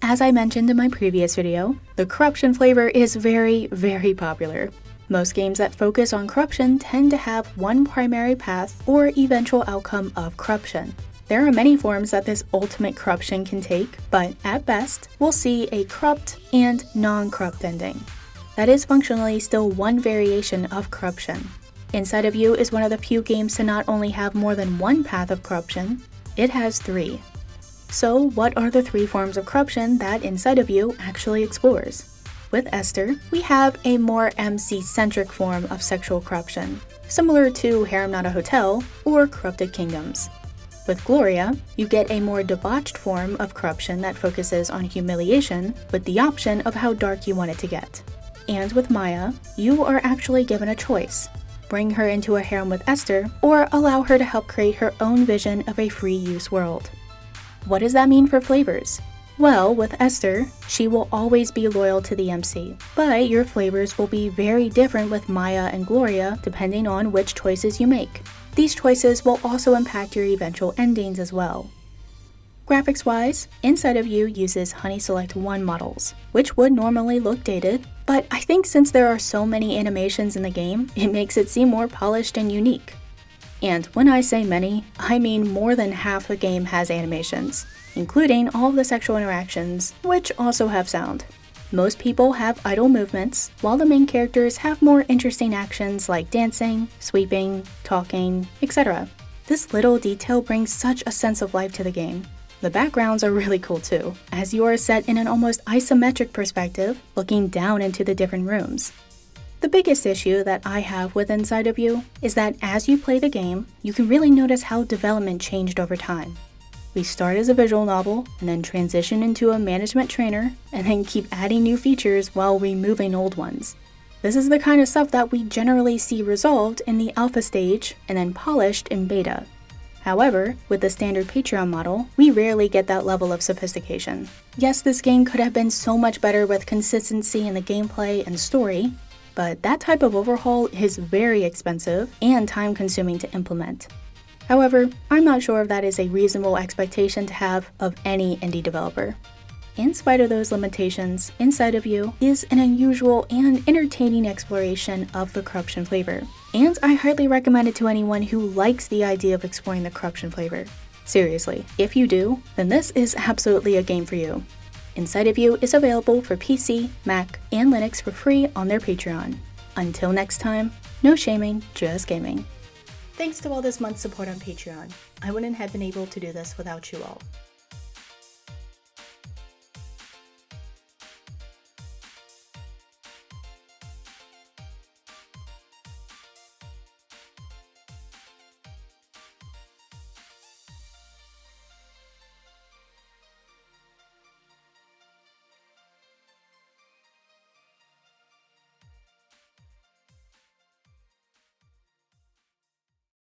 as I mentioned in my previous video, the corruption flavor is very, very popular. Most games that focus on corruption tend to have one primary path or eventual outcome of corruption. There are many forms that this ultimate corruption can take, but at best, we'll see a corrupt and non-corrupt ending. That is functionally still one variation of corruption. Inside of You is one of the few games to not only have more than one path of corruption, it has 3. So what are the 3 forms of corruption that Inside of You actually explores? With Esther, we have a more MC-centric form of sexual corruption, similar to Harem Not a Hotel or Corrupted Kingdoms. With Gloria, you get a more debauched form of corruption that focuses on humiliation with the option of how dark you want it to get. And with Maya, you are actually given a choice. Bring her into a harem with Esther, or allow her to help create her own vision of a free-use world. What does that mean for flavors? Well, with Esther, she will always be loyal to the MC, but your flavors will be very different with Maya and Gloria depending on which choices you make. These choices will also impact your eventual endings as well. Graphics-wise, Inside of You uses Honey Select 1 models, which would normally look dated, but I think since there are so many animations in the game, it makes it seem more polished and unique. And when I say many, I mean more than half the game has animations, including all of the sexual interactions, which also have sound. Most people have idle movements, while the main characters have more interesting actions like dancing, sweeping, talking, etc. This little detail brings such a sense of life to the game. The backgrounds are really cool too, as you are set in an almost isometric perspective, looking down into the different rooms. The biggest issue that I have with Inside of You is that as you play the game, you can really notice how development changed over time. We start as a visual novel, and then transition into a management trainer, and then keep adding new features while removing old ones. This is the kind of stuff that we generally see resolved in the alpha stage and then polished in beta. However, with the standard Patreon model, we rarely get that level of sophistication. Yes, this game could have been so much better with consistency in the gameplay and story, but that type of overhaul is very expensive and time-consuming to implement. However, I'm not sure if that is a reasonable expectation to have of any indie developer. In spite of those limitations, Inside of You is an unusual and entertaining exploration of the corruption flavor, and I highly recommend it to anyone who likes the idea of exploring the corruption flavor. Seriously, if you do, then this is absolutely a game for you. Inside of You is available for PC, Mac, and Linux for free on their Patreon. Until next time, no shaming, just gaming. Thanks to all this month's support on Patreon. I wouldn't have been able to do this without you all.